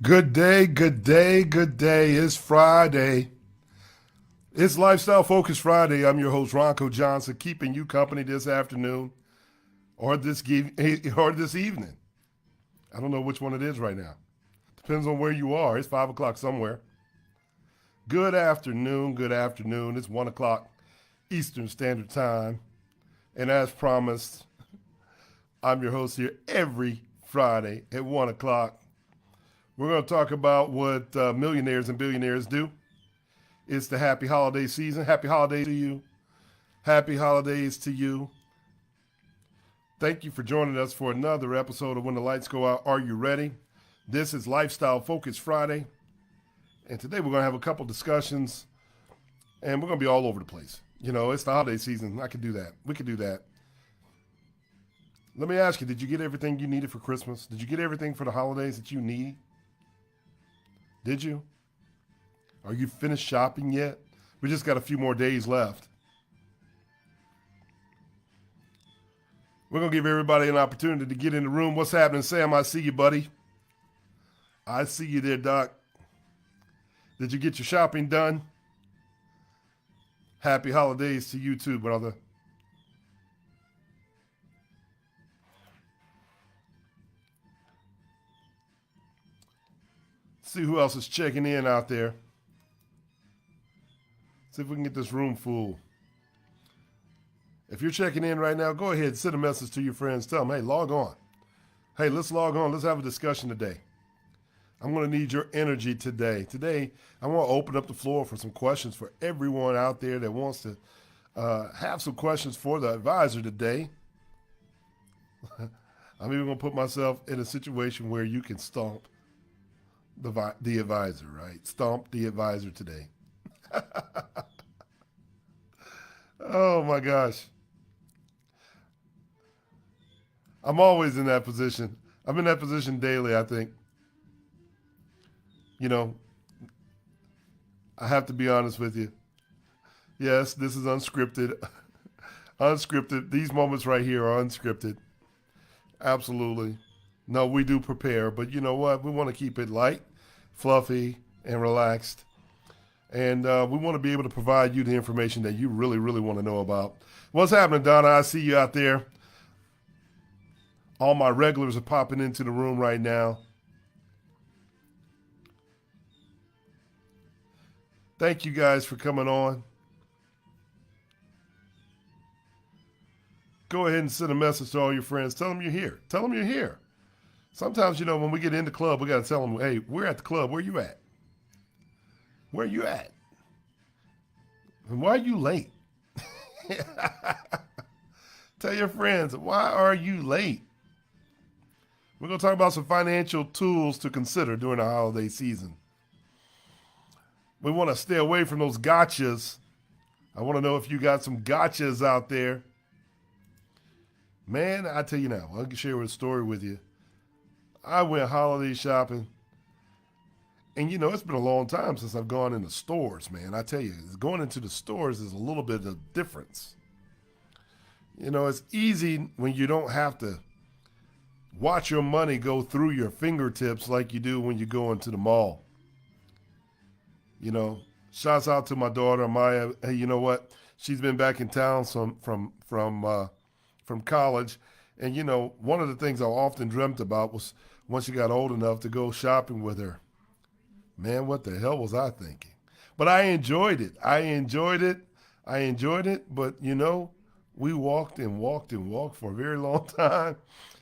Good day, good day, good day. It's Friday. It's Lifestyle Focus Friday. I'm your host, Ronco Johnson, keeping you company this afternoon or or this evening. I don't know which one it is right now. Depends on where you are. It's 5 o'clock somewhere. Good afternoon, good afternoon. It's 1 o'clock Eastern Standard Time. And as promised, I'm your host here every Friday at 1 o'clock. We're going to talk about what millionaires and billionaires do. It's the happy holiday season. Happy holidays to you. Happy holidays to you. Thank you for joining us for another episode of When the Lights Go Out. Are you ready? This is Lifestyle Focus Friday. And today we're going to have a couple discussions. And we're going to be all over the place. You know, it's the holiday season. I can do that. We can do that. Let me ask you, did you get everything you needed for Christmas? Did you get everything for the holidays that you need? Did you? Are you finished shopping yet? We just got a few more days left. We're going to give everybody an opportunity to get in the room. What's happening, Sam? I see you, buddy. I see you there, Doc. Did you get your shopping done? Happy holidays to you too, brother. See who else is checking in out there. See if we can get this room full. If you're checking in right now, go ahead, send a message to your friends. Tell them, hey, log on. Hey, let's log on. Let's have a discussion today. I'm going to need your energy today. Today, I want to open up the floor for some questions for everyone out there that wants to have some questions for the advisor today. I'm even going to put myself in a situation where you can stomp the advisor, right? Stomp the advisor today. Oh my gosh. I'm always in that position. I'm in that position daily, I think. You know, I have to be honest with you. Yes, this is unscripted. Unscripted. These moments right here are unscripted. Absolutely. No, we do prepare, but you know what? We want to keep it light, fluffy, and relaxed. And we want to be able to provide you the information that you really, really want to know about. What's happening, Donna? I see you out there. All my regulars are popping into the room right now. Thank you guys for coming on. Go ahead and send a message to all your friends. Tell them you're here. Tell them you're here. Sometimes, you know, when we get in the club, we got to tell them, hey, we're at the club. Where you at? Where you at? And why are you late? Tell your friends, why are you late? We're going to talk about some financial tools to consider during the holiday season. We want to stay away from those gotchas. I want to know if you got some gotchas out there. Man, I tell you now, I can share a story with you. I went holiday shopping. And you know, it's been a long time since I've gone into stores, man. I tell you, going into the stores is a little bit of difference. You know, it's easy when you don't have to watch your money go through your fingertips like you do when you go into the mall. You know, shouts out to my daughter Maya. Hey, you know what? She's been back in town from college, and you know, one of the things I often dreamt about was once she got old enough to go shopping with her. Man, what the hell was I thinking? But I enjoyed it. I enjoyed it. I enjoyed it. But you know, we walked and walked and walked for a very long time.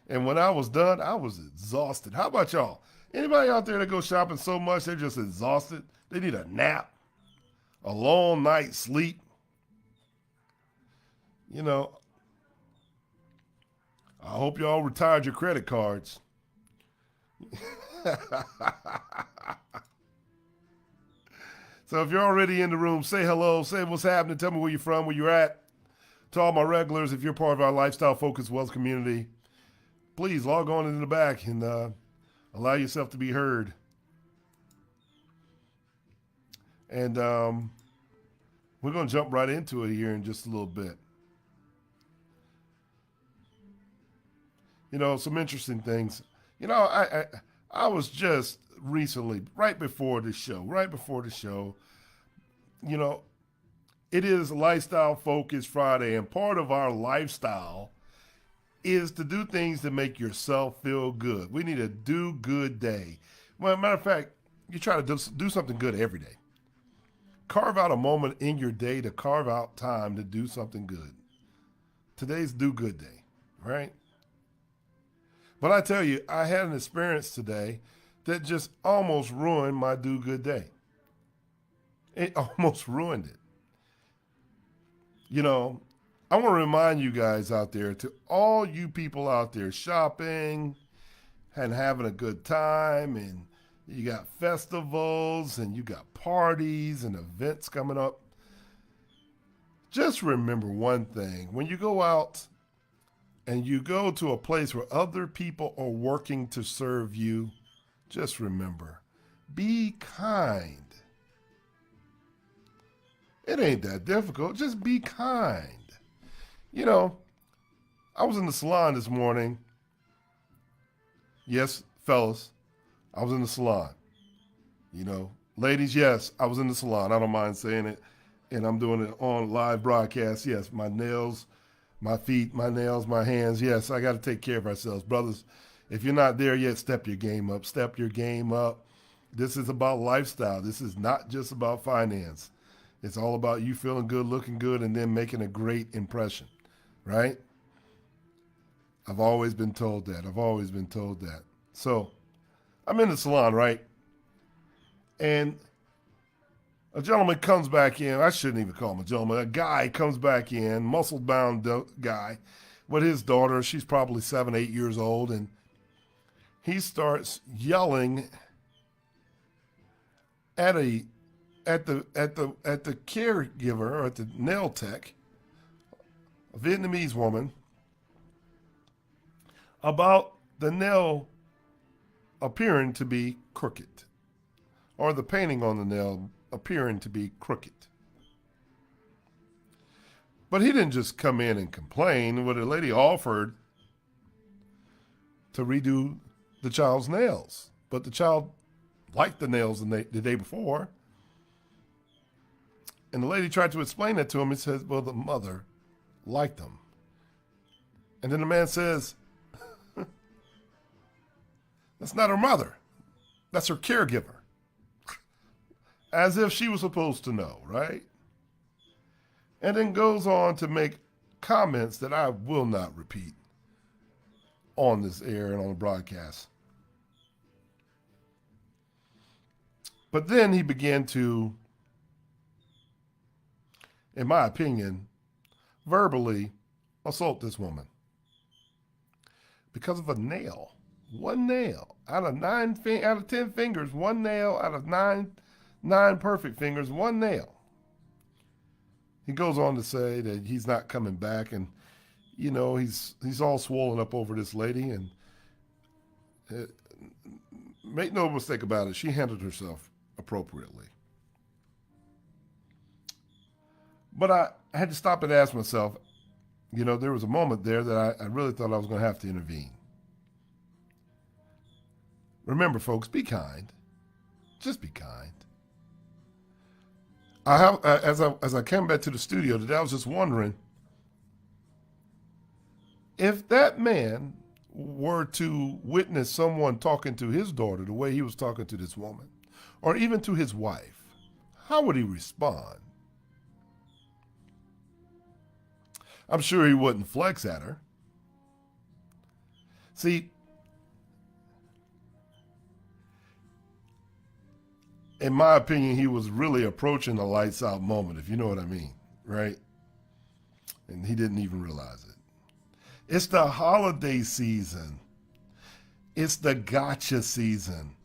And when I was done, I was exhausted. How about y'all? Anybody out there that go shopping so much they're just exhausted? They need a nap, a long night's sleep. You know, I hope y'all retired your credit cards. So if you're already in the room, say hello, say what's happening, tell me where you're from, where you're at. To all my regulars, if you're part of our lifestyle focused wealth community, please log on in the back and allow yourself to be heard. And we're going to jump right into it here in just a little bit. You know, some interesting things. You know, I was just recently, right before the show, you know, it is Lifestyle Focus Friday, and part of our lifestyle is to do things to make yourself feel good. We need a do good day. Well, matter of fact, you try to do something good every day. Carve out a moment in your day to carve out time to do something good. Today's do good day, right? But I tell you, I had an experience today that just almost ruined my do good day. It almost ruined it. You know, I want to remind you guys out there, to all you people out there shopping and having a good time, and you got festivals and you got parties and events coming up. Just remember one thing. When you go out and you go to a place where other people are working to serve you, just remember, be kind. It ain't that difficult. Just be kind. You know, I was in the salon this morning. Yes, fellas, I was in the salon. You know, ladies, yes, I was in the salon. I don't mind saying it. And I'm doing it on live broadcast. Yes, my nails, my feet, my nails, my hands. Yes, I got to take care of ourselves. Brothers, if you're not there yet, step your game up. Step your game up. This is about lifestyle. This is not just about finance. It's all about you feeling good, looking good, and then making a great impression, right? I've always been told that. So I'm in the salon, right? And a gentleman comes back in. I shouldn't even call him a gentleman. A guy comes back in, muscle-bound guy, with his daughter. She's probably 7, 8 years old, and he starts yelling at the caregiver, or at the nail tech, a Vietnamese woman, about the nail appearing to be crooked, or the painting on the nail appearing to be crooked. But he didn't just come in and complain. What the lady offered to redo the child's nails, but the child liked the nails the day before. And the lady tried to explain that to him. He says, well, the mother liked them. And then the man says, that's not her mother. That's her caregiver. As if she was supposed to know, right? And then goes on to make comments that I will not repeat on this air and on the broadcast. But then he began to, in my opinion, verbally assault this woman because of a nail. One nail out of 10 fingers, one nail out of nine perfect fingers, one nail. He goes on to say that he's not coming back, and you know he's all swollen up over this lady, and make no mistake about it, she handled herself appropriately. But I had to stop and ask myself, you know, there was a moment there that I really thought I was going to have to intervene. Remember, folks, be kind. Just be kind. As I came back to the studio today, I was just wondering if that man were to witness someone talking to his daughter the way he was talking to this woman, or even to his wife, how would he respond? I'm sure he wouldn't flex at her. See, in my opinion, he was really approaching the lights out moment, if you know what I mean, right? And he didn't even realize it. It's the holiday season. It's the gotcha season.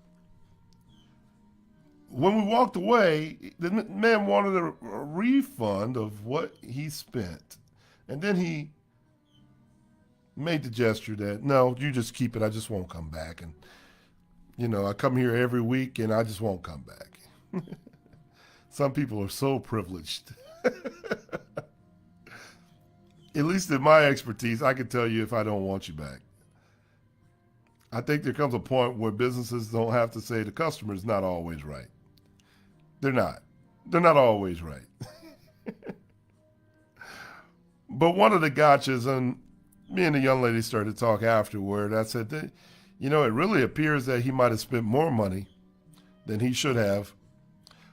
When we walked away, the man wanted a refund of what he spent. And then he made the gesture that, no, you just keep it. I just won't come back. And, you know, I come here every week and I just won't come back. Some people are so privileged. At least in my expertise, I can tell you if I don't want you back. I think there comes a point where businesses don't have to say the customer is not always right. They're not. They're not always right. But one of the gotchas, and me and the young lady started to talk afterward, I said that, it really appears that he might have spent more money than he should have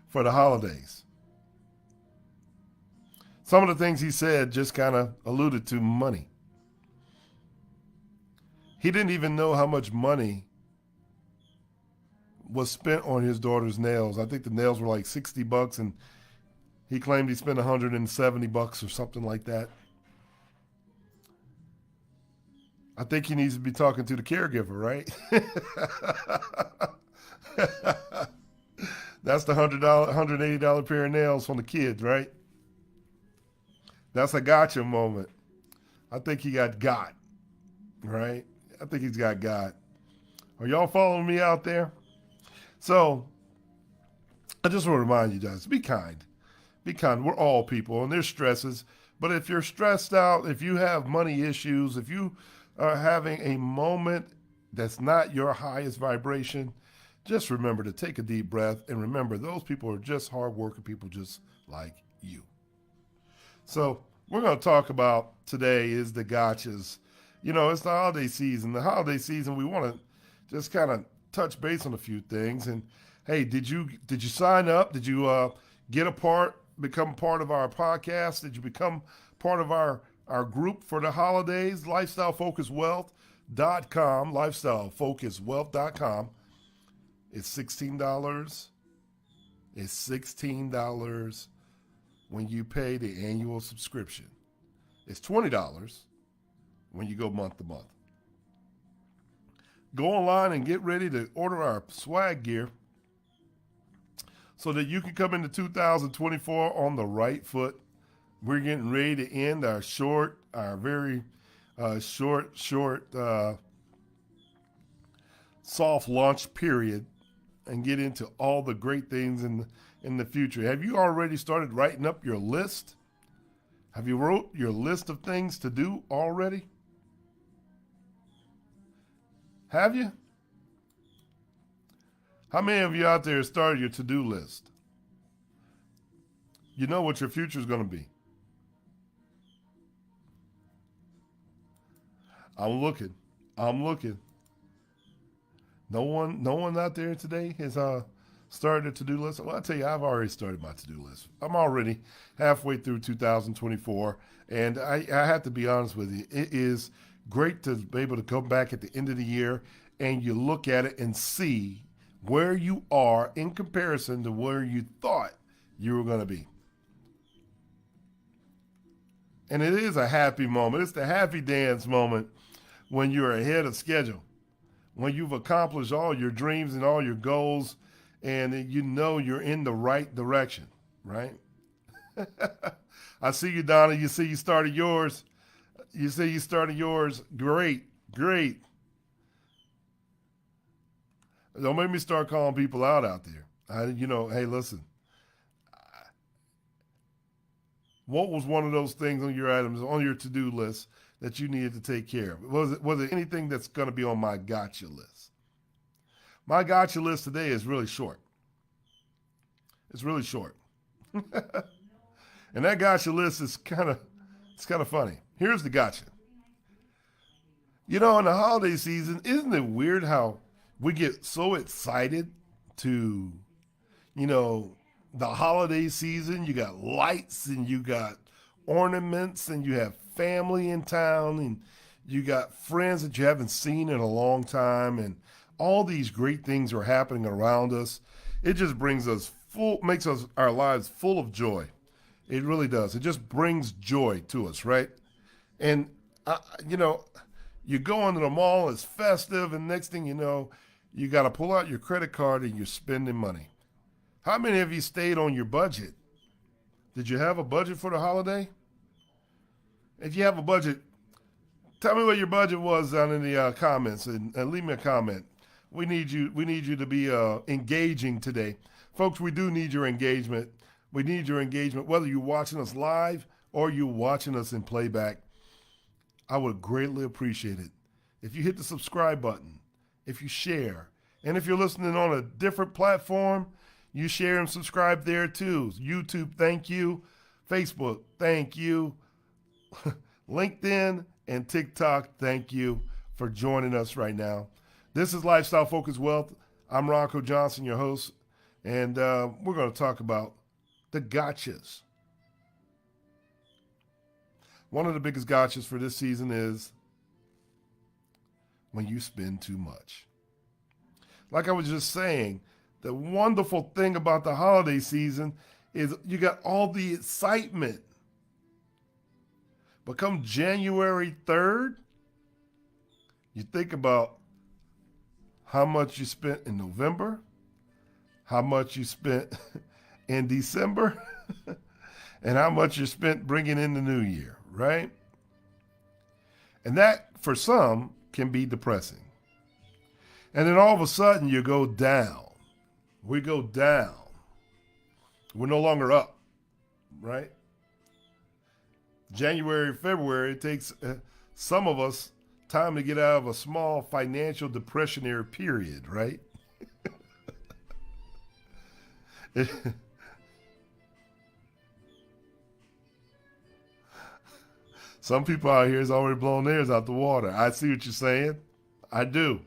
for the holidays. Some of the things he said just kind of alluded to money. He didn't even know how much money was spent on his daughter's nails. I think the nails were like $60, and he claimed he spent $170 or something like that. I think he needs to be talking to the caregiver, right? That's the $180 pair of nails from the kids, right? That's a gotcha moment. I think he got, right? I think he's got. Are y'all following me out there? So I just want to remind you guys, be kind. Be kind. We're all people, and there's stresses. But if you're stressed out, if you have money issues, if you are having a moment that's not your highest vibration, just remember to take a deep breath and remember those people are just hardworking people just like you. So we're going to talk about today is the gotchas. It's the holiday season. The holiday season, we want to just kind of touch base on a few things. And hey, did you sign up? Did you become part of our podcast? Did you become part of our group for the holidays? LifestyleFocusWealth.com. LifestyleFocusWealth.com. It's $16. It's $16 when you pay the annual subscription. It's $20 when you go month to month. Go online and get ready to order our swag gear so that you can come into 2024 on the right foot. We're getting ready to end our very short, soft launch period and get into all the great things in the future. Have you already started writing up your list? Have you wrote your list of things to do already? Have you? How many of you out there started your to-do list? You know what your future is going to be. I'm looking. No one out there today has started a to-do list. Well, I'll tell you, I've already started my to-do list. I'm already halfway through 2024, and I have to be honest with you. It is great to be able to come back at the end of the year and you look at it and see where you are in comparison to where you thought you were going to be. And it is a happy moment. It's the happy dance moment when you're ahead of schedule, when you've accomplished all your dreams and all your goals, and you know you're in the right direction, right? I see you, Donna. You see you started yours. Great. Don't make me start calling people out there. Hey, listen. What was one of those things on your items, on your to-do list that you needed to take care of? Was it anything that's going to be on my gotcha list? My gotcha list today is really short. It's really short. And that gotcha list is kind of funny. Here's the gotcha. In the holiday season, isn't it weird how we get so excited to, the holiday season? You got lights and you got ornaments and you have family in town and you got friends that you haven't seen in a long time, and all these great things are happening around us. It just makes our lives full of joy. It really does. It just brings joy to us, right? And, you go into the mall, it's festive, and next thing you know, you got to pull out your credit card and you're spending money. How many of you stayed on your budget? Did you have a budget for the holiday? If you have a budget, tell me what your budget was down in the comments and leave me a comment. We need you to be engaging today. Folks, we do need your engagement. We need your engagement, whether you're watching us live or you're watching us in playback. I would greatly appreciate it if you hit the subscribe button if you share. And if you're listening on a different platform, you share and subscribe there too. YouTube, thank you. Facebook, thank you. LinkedIn and TikTok, thank you for joining us right now. This is Lifestyle Focused Wealth. I'm Ronco Johnson, your host, and we're going to talk about the gotchas. One of the biggest gotchas for this season is when you spend too much. Like I was just saying, the wonderful thing about the holiday season is you got all the excitement. But come January 3rd, you think about how much you spent in November, how much you spent in December, and how much you spent bringing in the new year, right? And that, for some, can be depressing. And then all of a sudden you go down. We go down. We're no longer up, right? January, February, it takes some of us time to get out of a small financial depressionary period, right? Some people out here is already blowing theirs out the water. I see what you're saying. I do.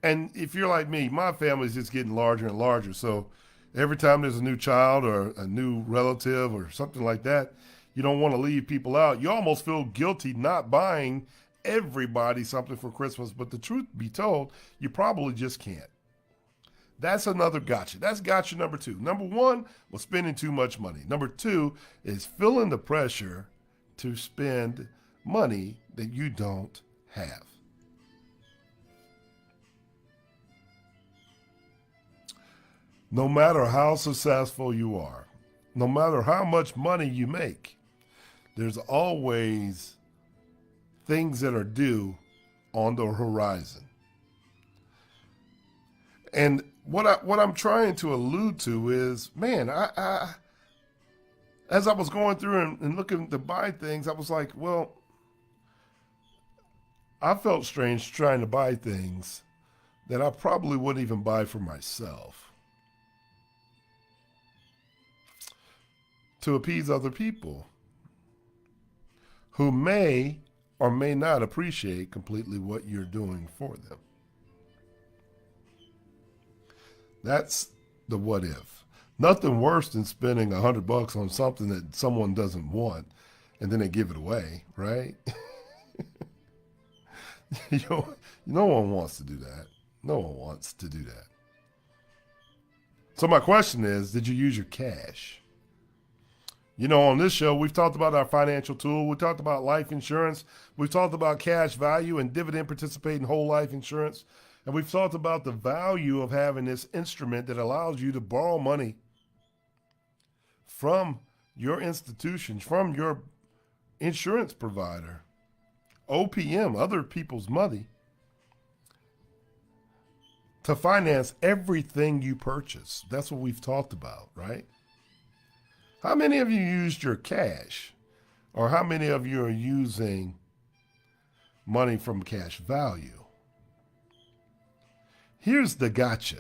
And if you're like me, my family's just getting larger and larger. So every time there's a new child or a new relative or something like that, you don't want to leave people out. You almost feel guilty not buying everybody something for Christmas. But the truth be told, you probably just can't. That's another gotcha. That's gotcha number two. Number one was spending too much money. Number two is feeling the pressure to spend money that you don't have. No matter how successful you are, no matter how much money you make, there's always things that are due on the horizon. And what I'm trying to allude to is, man, I as I was going through and looking to buy things, I was like, well, I felt strange trying to buy things that I probably wouldn't even buy for myself, to appease other people who may or may not appreciate completely what you're doing for them. That's the what if. Nothing worse than spending $100 on something that someone doesn't want and then they give it away, right? No one wants to do that. No one wants to do that. So my question is, did you use your cash? On this show, we've talked about our financial tool. We talked about life insurance. We've talked about cash value and dividend participating whole life insurance. And we've talked about the value of having this instrument that allows you to borrow money from your institution, from your insurance provider, OPM, other people's money, to finance everything you purchase. That's what we've talked about, right? How many of you used your cash? Or how many of you are using money from cash value? Here's the gotcha.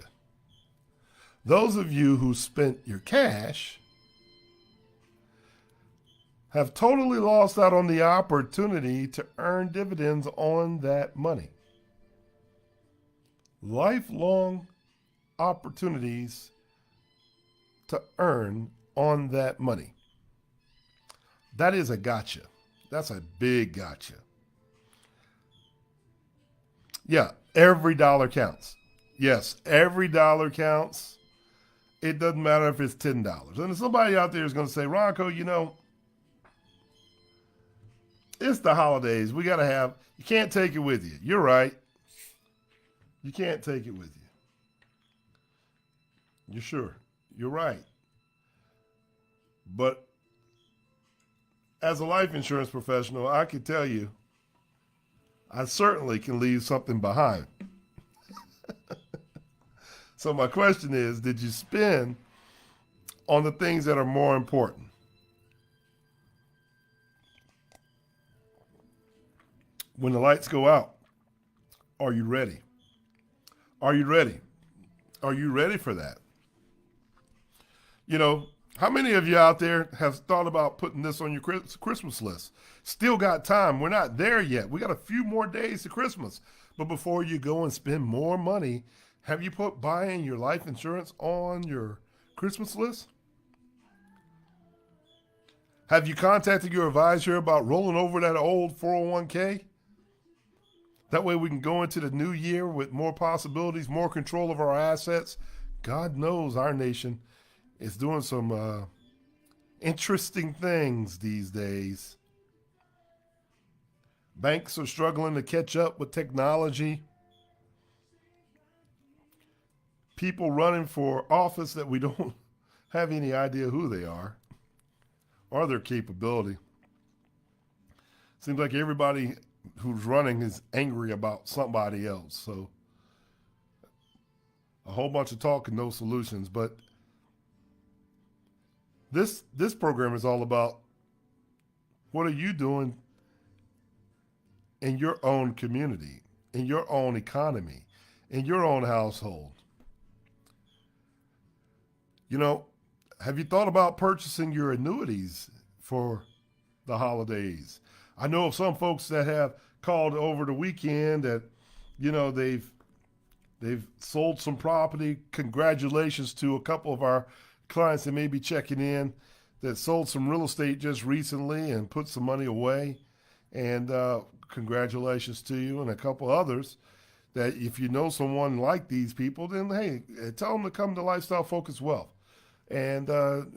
Those of you who spent your cash have totally lost out on the opportunity to earn dividends on that money. Lifelong opportunities to earn on that money. That is a gotcha. That's a big gotcha. Yeah, every dollar counts. Yes, every dollar counts. It doesn't matter if it's $10. And somebody out there is going to say, Ronco, it's the holidays. You can't take it with you. You're right. You can't take it with you. You're sure. You're right. But as a life insurance professional, I can tell you, I certainly can leave something behind. So my question is, did you spend on the things that are more important? When the lights go out, Are you ready? Are you ready? Are you ready for that? You know, how many of you out there have thought about putting this on your Christmas list? Still got time. We're not there yet. We got a few more days to Christmas. But before you go and spend more money, have you put buying your life insurance on your Christmas list? Have you contacted your advisor about rolling over that old 401k? That way we can go into the new year with more possibilities, more control of our assets. God knows our nation is doing some interesting things these days. Banks are struggling to catch up with technology. People running for office that we don't have any idea who they are or their capability. Seems like everybody who's running is angry about somebody else. So a whole bunch of talk and no solutions. But this program is all about what are you doing in your own community, in your own economy, in your own household. You know, have you thought about purchasing your annuities for the holidays? I know of some folks that have called over the weekend that, you know, they've sold some property. Congratulations to a couple of our clients that may be checking in that sold some real estate just recently and put some money away. And congratulations to you and a couple others that if you know someone like these people, then hey, tell them to come to Lifestyle Focus Wealth. And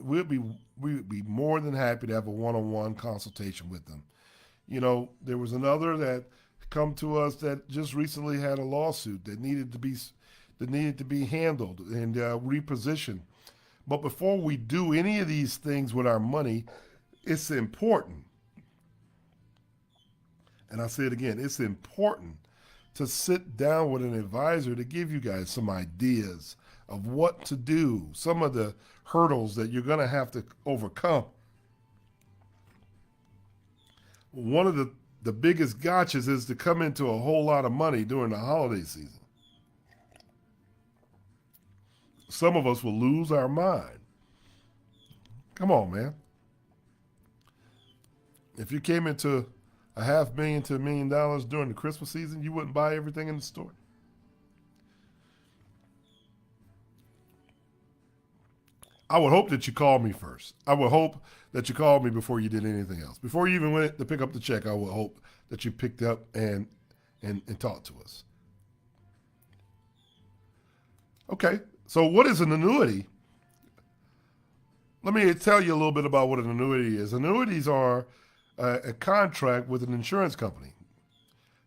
we'd be more than happy to have a one-on-one consultation with them. You know, there was another that come to us that just recently had a lawsuit that needed to be handled and repositioned. But before we do any of these things with our money, it's important. And I say it again, it's important to sit down with an advisor to give you guys some ideas of what to do, some of the hurdles that you're going to have to overcome. One of the biggest gotchas is to come into a whole lot of money during the holiday season. Some of us will lose our mind. Come on, man. If you came into $500,000 to $1 million during the Christmas season, you wouldn't buy everything in the store. I would hope that you called me first. I would hope that you called me before you did anything else. Before you even went to pick up the check, I would hope that you picked up and talked to us. Okay, so what is an annuity? Let me tell you a little bit about what an annuity is. Annuities are a contract with an insurance company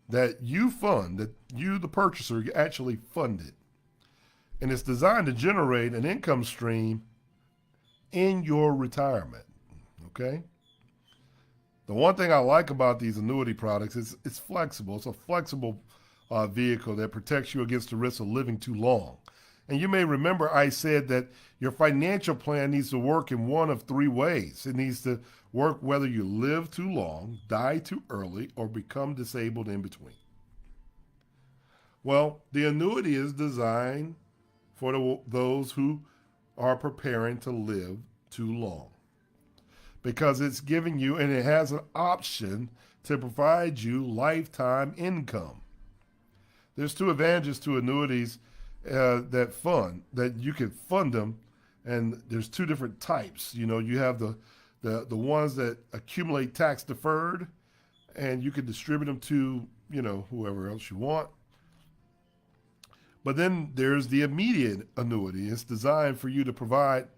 that you fund, that you, the purchaser, you actually fund it. And it's designed to generate an income stream in your retirement, okay? The one thing I like about these annuity products is it's flexible. It's a flexible vehicle that protects you against the risk of living too long. And you may remember I said that your financial plan needs to work in one of three ways. It needs to work whether you live too long, die too early, or become disabled in between. Well, the annuity is designed for those who are preparing to live too long, because it's giving you, and it has an option to provide you lifetime income. There's two advantages to annuities that you can fund them, and there's two different types. You know, you have the ones that accumulate tax deferred, and you can distribute them to, you know, whoever else you want. But then there's the immediate annuity. It's designed for you to provide,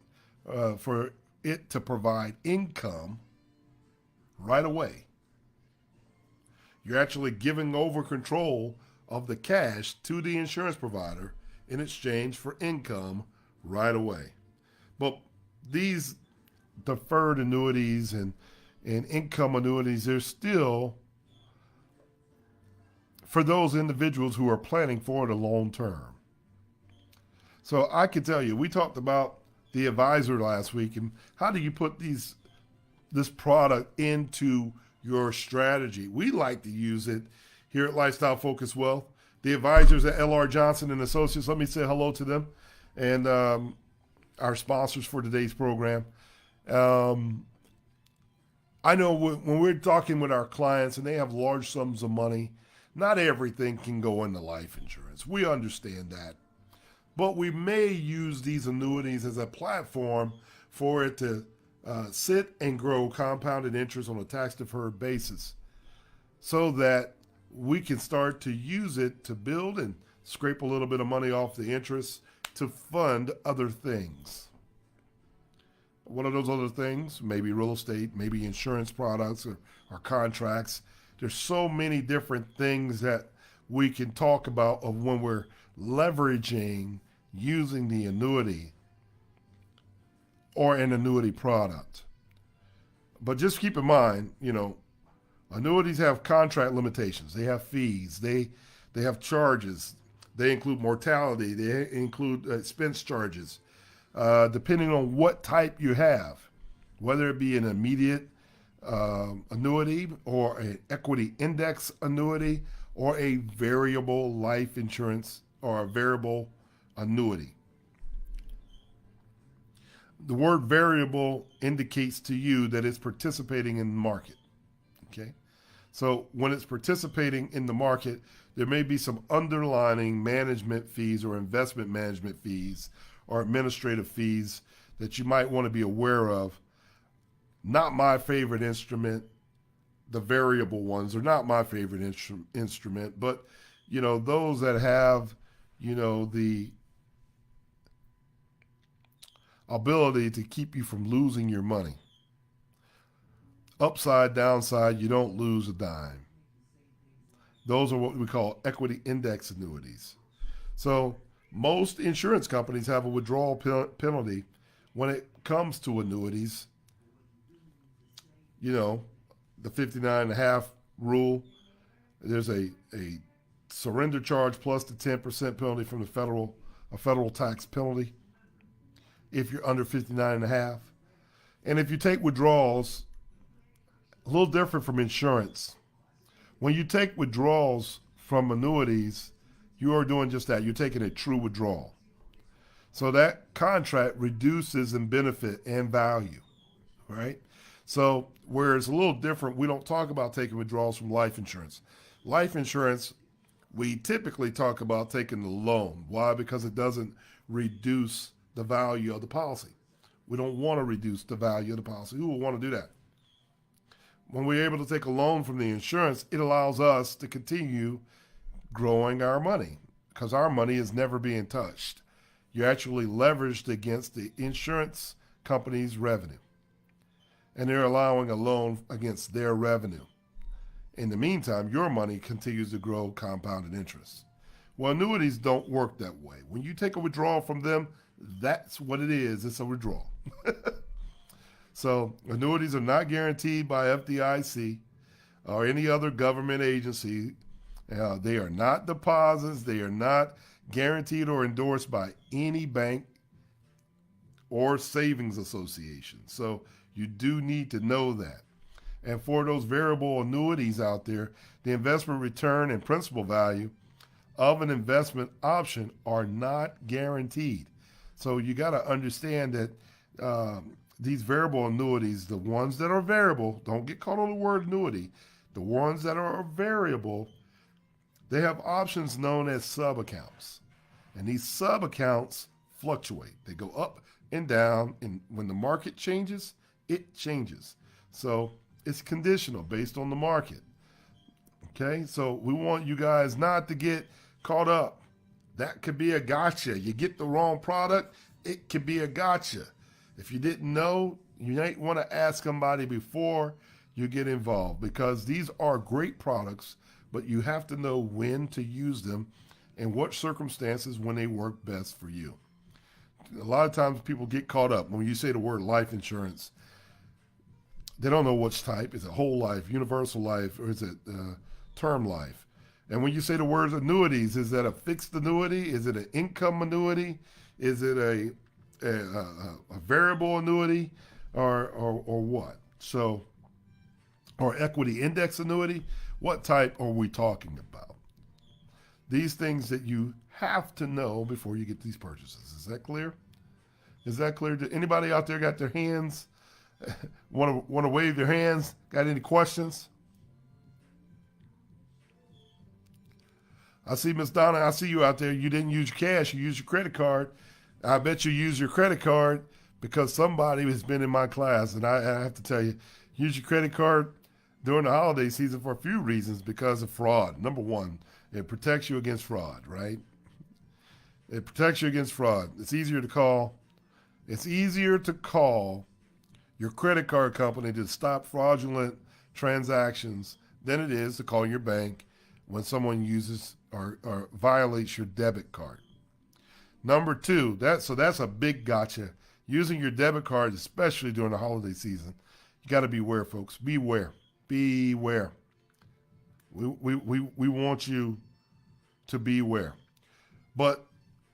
for it to provide income right away. You're actually giving over control of the cash to the insurance provider in exchange for income right away. But these deferred annuities and income annuities, they're still for those individuals who are planning for the long term. So I can tell you, we talked about the advisor last week and how do you put this product into your strategy. We like to use it here at Lifestyle Focus Wealth the advisors at L.R. Johnson and Associates. Let me say hello to them and our sponsors for today's program. Um, I know when we're talking with our clients and they have large sums of money, not everything can go into life insurance. We understand that. But we may use these annuities as a platform for it to sit and grow compounded interest on a tax deferred basis so that we can start to use it to build and scrape a little bit of money off the interest to fund other things. What are those other things? Maybe real estate, maybe insurance products or contracts. There's so many different things that we can talk about of when we're leveraging using the annuity or an annuity product. But just keep in mind, annuities have contract limitations. They have fees. They have charges. They include mortality. They include expense charges. Depending on what type you have, whether it be an immediate annuity or an equity index annuity or a variable life insurance or a variable annuity. The word variable indicates to you that it's participating in the market. Okay? So when it's participating in the market, there may be some underlying management fees or investment management fees or administrative fees that you might want to be aware of. Not my favorite instrument. The variable ones are not my favorite instrument, but those that have the ability to keep you from losing your money. Upside, downside, you don't lose a dime. Those are what we call equity index annuities. So most insurance companies have a withdrawal penalty when it comes to annuities. The 59.5 rule, there's a surrender charge plus the 10% penalty from a federal tax penalty if you're under 59.5. And if you take withdrawals, a little different from insurance. When you take withdrawals from annuities, you are doing just that. You're taking a true withdrawal. So that contract reduces in benefit and value, right? So where it's a little different, we don't talk about taking withdrawals from life insurance. Life insurance, we typically talk about taking the loan. Why? Because it doesn't reduce the value of the policy. We don't want to reduce the value of the policy. Who would want to do that? When we're able to take a loan from the insurance, it allows us to continue growing our money because our money is never being touched. You're actually leveraged against the insurance company's revenue, and they're allowing a loan against their revenue. In the meantime, your money continues to grow compounded interest. Well, annuities don't work that way. When you take a withdrawal from them, that's what it is. It's a withdrawal. So annuities are not guaranteed by FDIC or any other government agency. They are not deposits. They are not guaranteed or endorsed by any bank or savings association. So you do need to know that. And for those variable annuities out there, the investment return and principal value of an investment option are not guaranteed. So you got to understand that these variable annuities, the ones that are variable, don't get caught on the word annuity, the ones that are variable, they have options known as sub-accounts. And these sub-accounts fluctuate. They go up and down, and when the market changes, it changes. So it's conditional based on the market. Okay, so we want you guys not to get caught up. That could be a gotcha. You get the wrong product, it could be a gotcha. If you didn't know, you might want to ask somebody before you get involved because these are great products, but you have to know when to use them and what circumstances when they work best for you. A lot of times people get caught up when you say the word life insurance. They don't know which type. Is it whole life, universal life, or is it term life? And when you say the words annuities, is that a fixed annuity? Is it an income annuity? Is it a variable annuity or what? So, or equity index annuity? What type are we talking about? These things that you have to know before you get these purchases. Is that clear? Is that clear? Did anybody out there got their hands? Want to wave their hands? Got any questions? I see Miss Donna. I see you out there. You didn't use your cash. You used your credit card. I bet you use your credit card because somebody has been in my class, and I have to tell you, use your credit card during the holiday season for a few reasons because of fraud. Number one, it protects you against fraud, right? It protects you against fraud. It's easier to call. It's easier to call your credit card company to stop fraudulent transactions than it is to call your bank when someone uses or violates your debit card. Number two, that's a big gotcha. Using your debit card, especially during the holiday season, you got to beware, folks. Beware. Beware. We want you to beware. But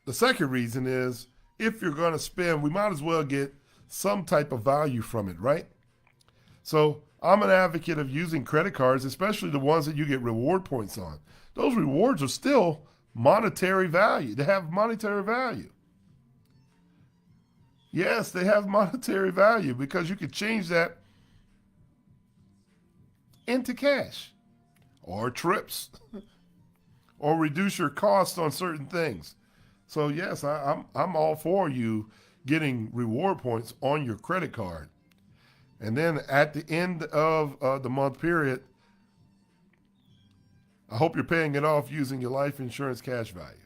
the second reason is if you're going to spend, we might as well get some type of value from it, right? So I'm an advocate of using credit cards, especially the ones that you get reward points on. Those rewards are still monetary value. They have monetary value. Yes, they have monetary value because you can change that into cash or trips or reduce your costs on certain things. So yes, I'm all for you getting reward points on your credit card. And then at the end of the month period, I hope you're paying it off using your life insurance cash value.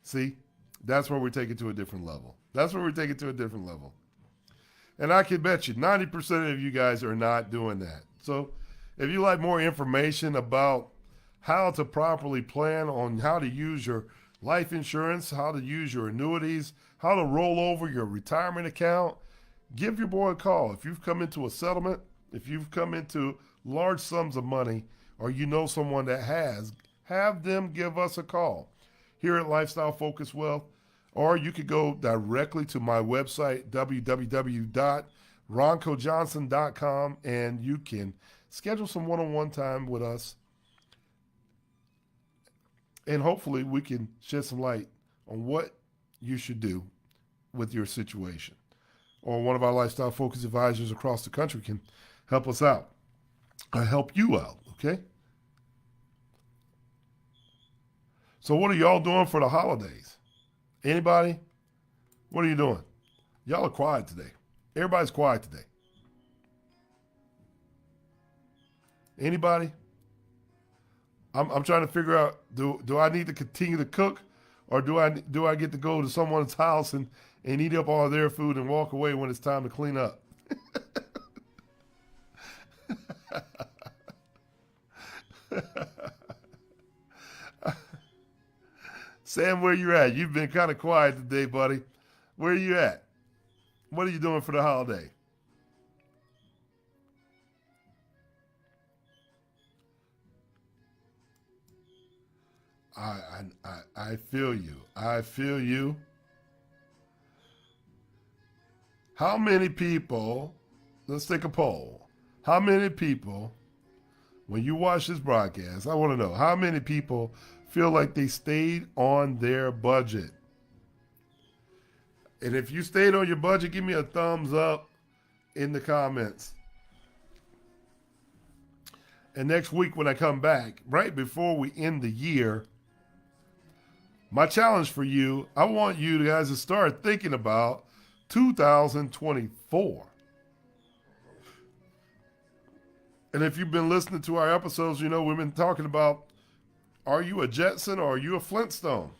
See, that's where we take it to a different level. That's where we take it to a different level. And I can bet you 90% of you guys are not doing that. So if you like more information about how to properly plan on how to use your life insurance, how to use your annuities, how to roll over your retirement account, give your boy a call. If you've come into a settlement, if you've come into large sums of money, or you know someone that has, have them give us a call here at Lifestyle Focus Wealth. Or you could go directly to my website, www.roncojohnson.com, and you can schedule some one-on-one time with us. And hopefully we can shed some light on what you should do with your situation. Or one of our Lifestyle Focus advisors across the country can help us out. Or help you out, okay? So what are y'all doing for the holidays? Anybody? What are you doing? Y'all are quiet today. Everybody's quiet today. Anybody? I'm trying to figure out, do I need to continue to cook, or do I get to go to someone's house and eat up all their food and walk away when it's time to clean up? Sam, where you at? You've been kind of quiet today, buddy. Where are you at? What are you doing for the holiday? I feel you. I feel you. How many people, let's take a poll. How many people, when you watch this broadcast, I want to know, how many people feel like they stayed on their budget? And if you stayed on your budget, give me a thumbs up in the comments. And next week when I come back, right before we end the year, my challenge for you, I want you guys to start thinking about 2024. And if you've been listening to our episodes, you know we've been talking about, are you a Jetson or are you a Flintstone?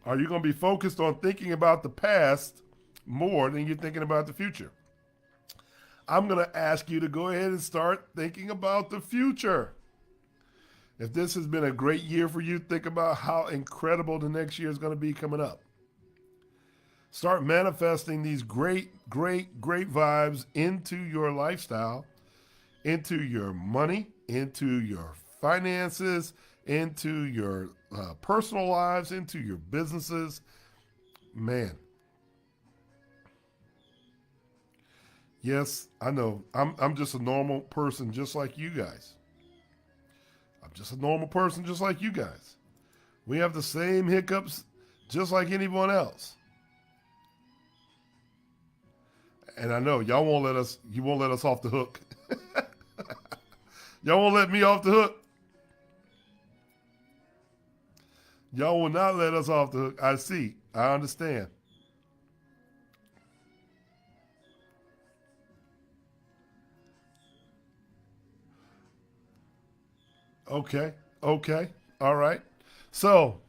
Are you going to be focused on thinking about the past more than you're thinking about the future? I'm going to ask you to go ahead and start thinking about the future. If this has been a great year for you, think about how incredible the next year is going to be coming up. Start manifesting these great vibes into your lifestyle, into your money, into your finances, into your personal lives, into your businesses. Man, Yes, I know. I'm just a normal person just like you guys. I'm just a normal person just like you guys. We have the same hiccups just like anyone else. And I know y'all won't let us you won't let us off the hook. Y'all won't let me off the hook. Y'all will not let us off the hook. I see. I understand. Okay. Okay. All right. So,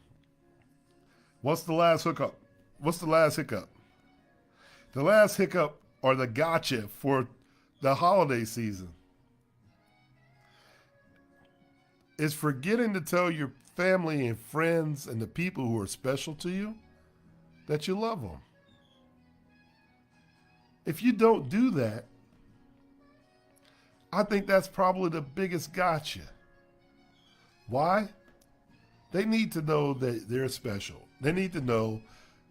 what's the last hookup? What's the last hiccup? The last hiccup or the gotcha for the holiday season is forgetting to tell your family and friends and the people who are special to you that you love them. If you don't do that, I think that's probably the biggest gotcha. Why? They need to know that they're special. They need to know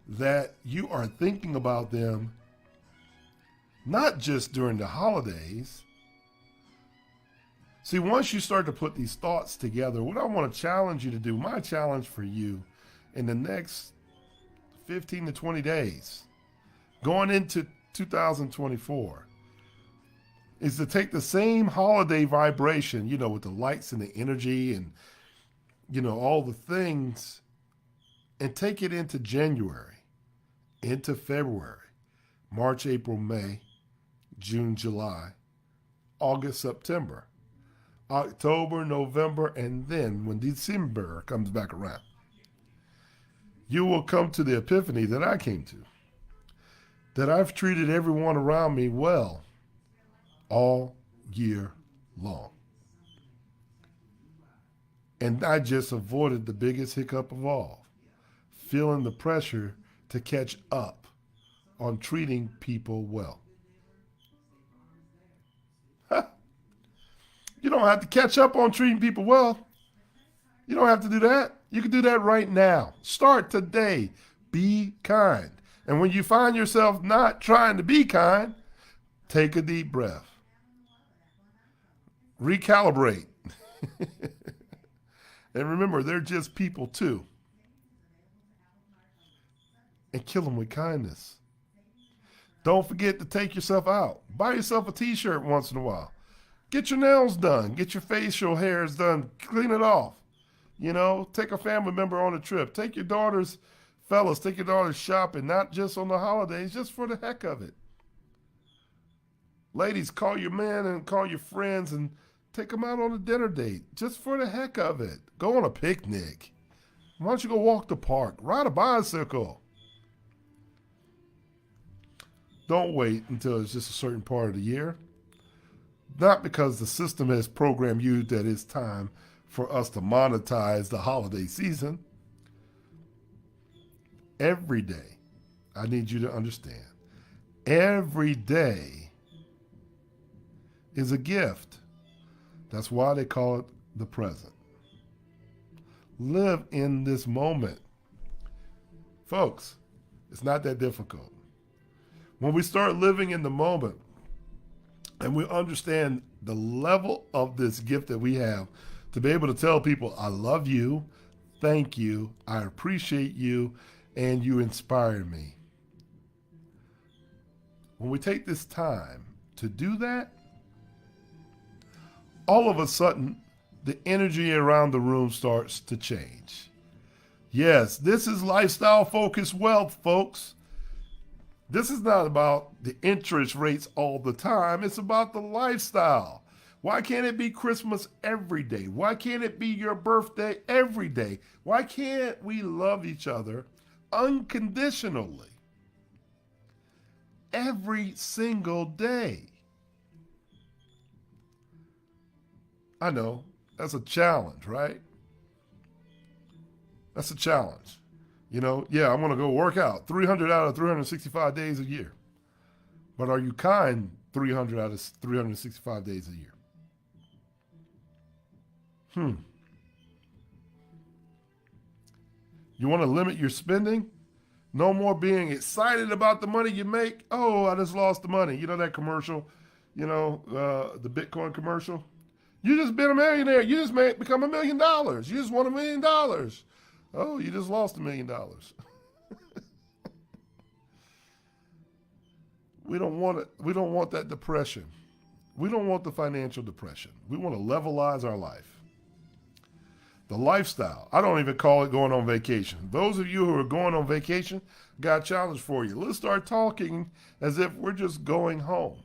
that you are thinking about them not just during the holidays. See, once you start to put these thoughts together, what I want to challenge you to do, my challenge for you in the next 15 to 20 days, going into 2024, is to take the same holiday vibration, with the lights and the energy and, all the things, and take it into January, into February, March, April, May, June, July, August, September, October, November, and then when December comes back around, you will come to the epiphany that I came to, that I've treated everyone around me well all year long. And I just avoided the biggest hiccup of all, feeling the pressure to catch up on treating people well. You don't have to catch up on treating people well. You don't have to do that. You can do that right now. Start today. Be kind. And when you find yourself not trying to be kind, take a deep breath. Recalibrate. And remember, they're just people too. And kill them with kindness. Don't forget to take yourself out. Buy yourself a t-shirt once in a while. Get your nails done. Get your facial hairs done. Clean it off. Take a family member on a trip. Take your daughters, fellas, take your daughters shopping, not just on the holidays, just for the heck of it. Ladies, call your man and call your friends and take them out on a dinner date, just for the heck of it. Go on a picnic. Why don't you go walk the park? Ride a bicycle. Don't wait until it's just a certain part of the year. Not because the system has programmed you that it's time for us to monetize the holiday season. Every day, I need you to understand, every day is a gift. That's why they call it the present. Live in this moment. Folks, it's not that difficult. When we start living in the moment and we understand the level of this gift that we have to be able to tell people, I love you, thank you, I appreciate you, and you inspire me. When we take this time to do that, all of a sudden, the energy around the room starts to change. Yes, this is lifestyle focused wealth, folks. This is not about the interest rates all the time. It's about the lifestyle. Why can't it be Christmas every day? Why can't it be your birthday every day? Why can't we love each other unconditionally every single day? I know, that's a challenge, right? That's a challenge. I'm going to go work out 300 out of 365 days a year. But are you kind 300 out of 365 days a year? You want to limit your spending? No more being excited about the money you make. Oh, I just lost the money. You know that commercial, the Bitcoin commercial? You just been a millionaire. You just become $1 million. You just won $1 million. Oh, you just lost $1 million. We don't want it. We don't want that depression. We don't want the financial depression. We want to levelize our life. The lifestyle. I don't even call it going on vacation. Those of you who are going on vacation, got a challenge for you. Let's start talking as if we're just going home.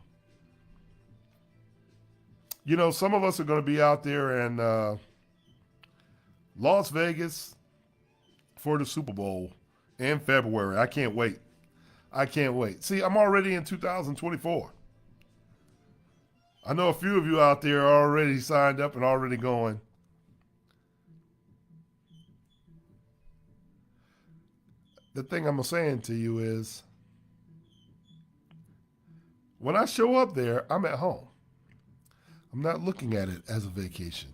Some of us are going to be out there in Las Vegas for the Super Bowl in February. I can't wait. See, I'm already in 2024. I know a few of you out there are already signed up and already going. The thing I'm saying to you is, when I show up there, I'm at home. I'm not looking at it as a vacation.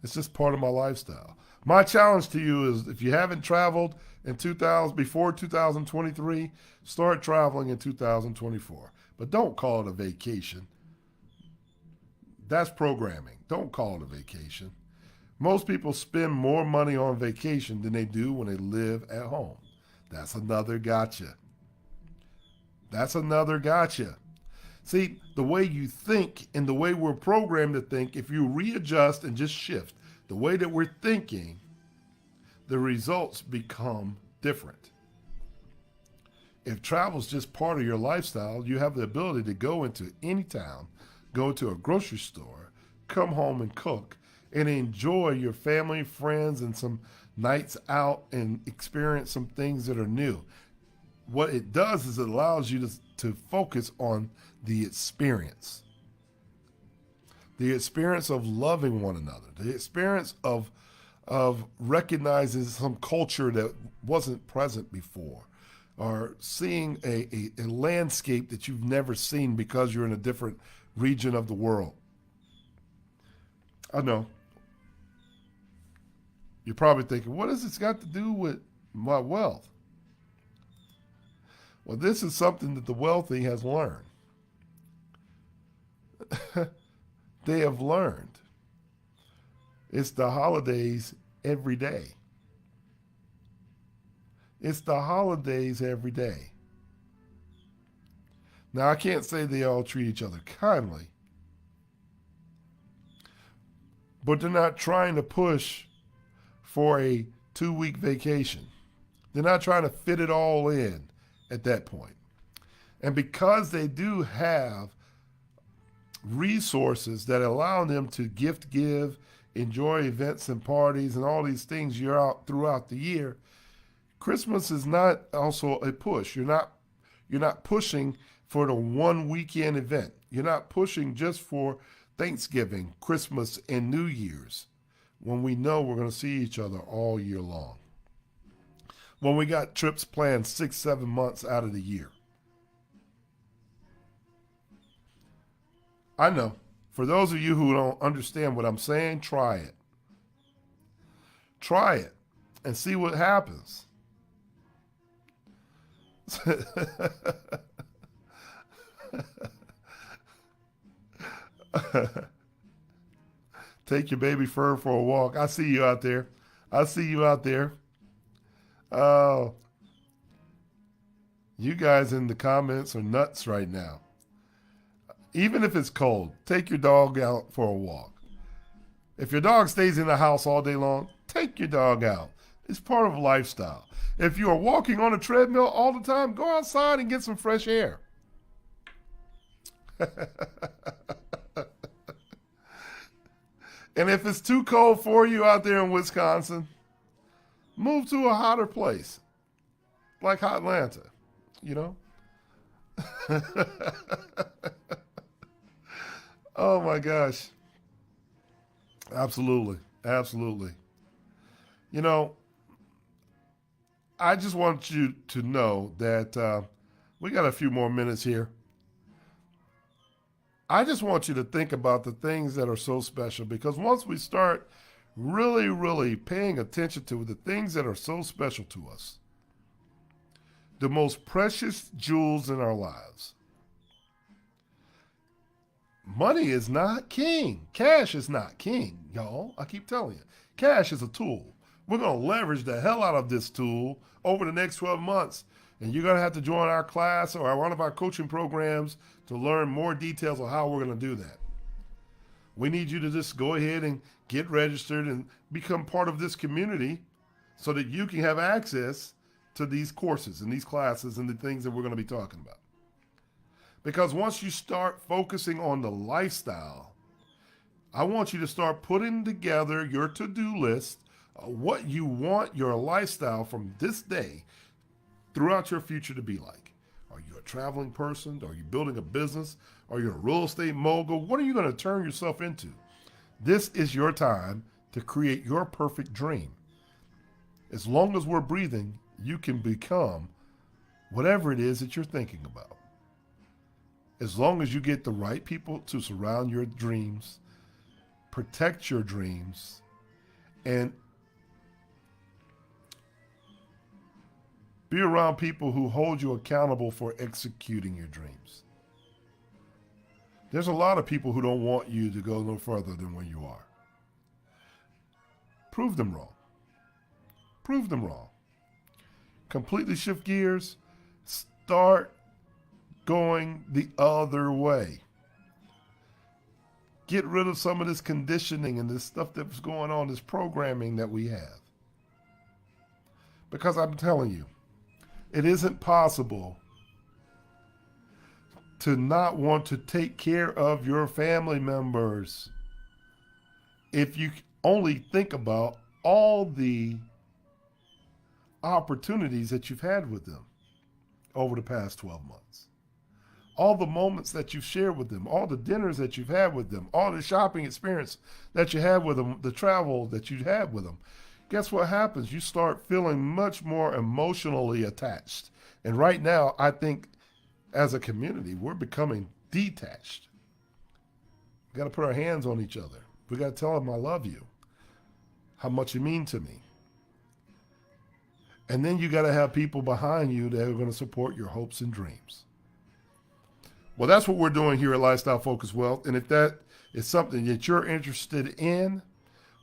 It's just part of my lifestyle. My challenge to you is, if you haven't traveled before 2023, start traveling in 2024. But don't call it a vacation. That's programming. Don't call it a vacation. Most people spend more money on vacation than they do when they live at home. That's another gotcha. See, the way you think and the way we're programmed to think, if you readjust and just shift the way that we're thinking, the results become different. If travel's just part of your lifestyle, you have the ability to go into any town, go to a grocery store, come home and cook, and enjoy your family, friends, and some nights out and experience some things that are new. What it does is it allows you to focus on the experience of loving one another, the experience of recognizing some culture that wasn't present before, or seeing a landscape that you've never seen because you're in a different region of the world. I know. You're probably thinking, what has this got to do with my wealth? Well, this is something that the wealthy has learned. They have learned. It's the holidays every day. Now, I can't say they all treat each other kindly, but they're not trying to push for a 2-week vacation. They're not trying to fit it all in at that point. And because they do have resources that allow them to give, enjoy events and parties and all these things you're out throughout the year, Christmas is not also a push. You're not pushing for the one weekend event. You're not pushing just for Thanksgiving, Christmas, and New Year's, when we know we're going to see each other all year long. When we got trips planned 6-7 months out of the year. I know. For those of you who don't understand what I'm saying, try it. Try it and see what happens. Take your baby fur for a walk. I see you out there. Oh, you guys in the comments are nuts right now. Even if it's cold, take your dog out for a walk. If your dog stays in the house all day long, take your dog out. It's part of lifestyle. If you are walking on a treadmill all the time, go outside and get some fresh air. And if it's too cold for you out there in Wisconsin, move to a hotter place, like Atlanta, Oh my gosh. Absolutely. I just want you to know that we got a few more minutes here. I just want you to think about the things that are so special, because once we start really, really paying attention to the things that are so special to us, the most precious jewels in our lives. Money is not king. Cash is not king, y'all. I keep telling you. Cash is a tool. We're going to leverage the hell out of this tool over the next 12 months. And you're going to have to join our class or one of our coaching programs to learn more details of how we're going to do that. We need you to just go ahead and get registered and become part of this community so that you can have access to these courses and these classes and the things that we're going to be talking about. Because once you start focusing on the lifestyle, I want you to start putting together your to-do list of what you want your lifestyle from this day throughout your future to be like. Are you a traveling person? Are you building a business? Are you a real estate mogul? What are you going to turn yourself into? This is your time to create your perfect dream. As long as we're breathing, you can become whatever it is that you're thinking about. As long as you get the right people to surround your dreams, protect your dreams, and be around people who hold you accountable for executing your dreams. There's a lot of people who don't want you to go no further than where you are. Prove them wrong. Prove them wrong. Completely shift gears. Start going the other way. Get rid of some of this conditioning and this stuff that's going on, this programming that we have. Because I'm telling you, it isn't possible to not want to take care of your family members if you only think about all the opportunities that you've had with them over the past 12 months. All the moments that you've shared with them, all the dinners that you've had with them, all the shopping experience that you had with them, the travel that you had with them. Guess what happens? You start feeling much more emotionally attached. And right now, I think as a community, we're becoming detached. We got to put our hands on each other. We got to tell them I love you, how much you mean to me. And then you got to have people behind you that are going to support your hopes and dreams. Well, that's what we're doing here at Lifestyle Focus Wealth. And if that is something that you're interested in,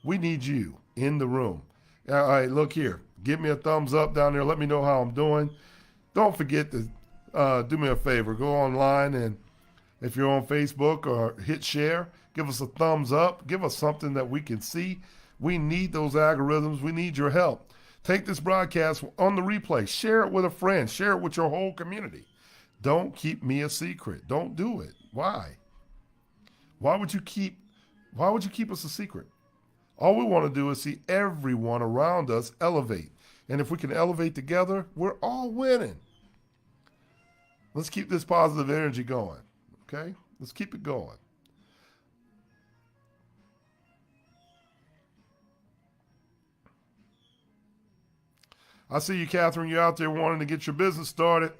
we need you in the room. All right, look here. Give me a thumbs up down there. Let me know how I'm doing. Don't forget to do me a favor. Go online, and if you're on Facebook, or hit share, give us a thumbs up. Give us something that we can see. We need those algorithms. We need your help. Take this broadcast on the replay. Share it with a friend. Share it with your whole community. Don't keep me a secret. Don't do it. Why? Why would you keep us a secret? All we want to do is see everyone around us elevate. And if we can elevate together, we're all winning. Let's keep this positive energy going. Okay? Let's keep it going. I see you, Catherine. You're out there wanting to get your business started.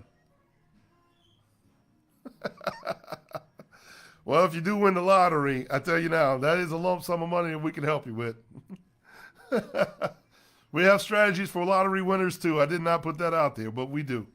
Well, if you do win the lottery, I tell you now, that is a lump sum of money that we can help you with. We have strategies for lottery winners too. I did not put that out there, but we do.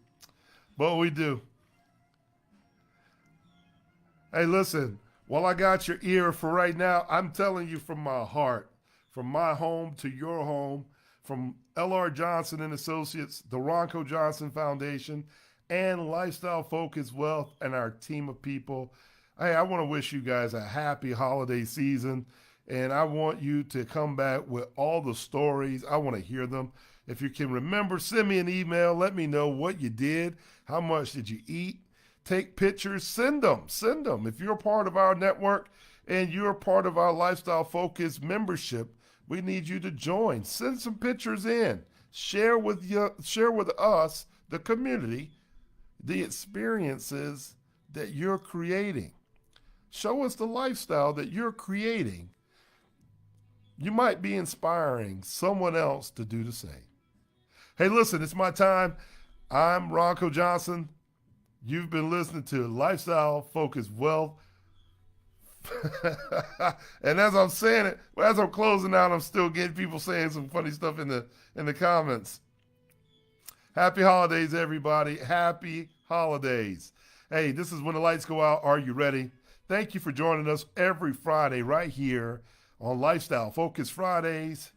Hey, listen, while I got your ear for right now, I'm telling you from my heart, from my home to your home, from L.R. Johnson and Associates, the Ronco Johnson Foundation, and Lifestyle Focus Wealth, and our team of people. Hey, I want to wish you guys a happy holiday season, and I want you to come back with all the stories. I want to hear them. If you can remember, send me an email. Let me know what you did. How much did you eat? Take pictures. Send them. If you're part of our network and you're part of our Lifestyle Focus membership, we need you to join. Send some pictures in. Share with us, the community, the experiences that you're creating. Show us the lifestyle that you're creating. You might be inspiring someone else to do the same. Hey, listen, it's my time. I'm Ronco Johnson. You've been listening to Lifestyle Focus Wealth. And as I'm saying it, as I'm closing out, I'm still getting people saying some funny stuff in the comments. Happy holidays, everybody. Happy holidays. Hey, this is When the Lights Go Out. Are you ready? Thank you for joining us every Friday right here on Lifestyle Focus Fridays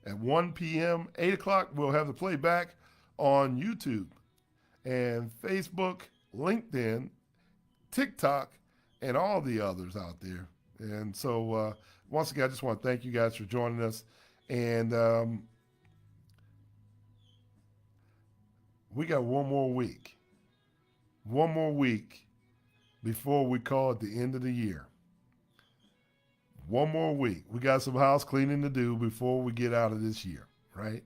at 1 p.m. 8 o'clock. We'll have the playback on YouTube and Facebook, LinkedIn, TikTok, and all the others out there. And so, once again, I just want to thank you guys for joining us. And we got one more week. One more week before we call it the end of the year. One more week. We got some house cleaning to do before we get out of this year, right?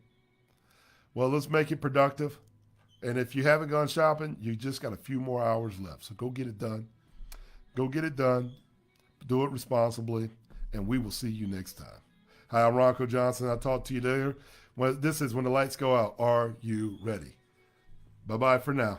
Well, let's make it productive. And if you haven't gone shopping, you just got a few more hours left. So go get it done. Go get it done. Do it responsibly. And we will see you next time. Hi, I'm Ronco Johnson. I'll talk to you later. This is When the Lights Go Out. Are you ready? Bye-bye for now.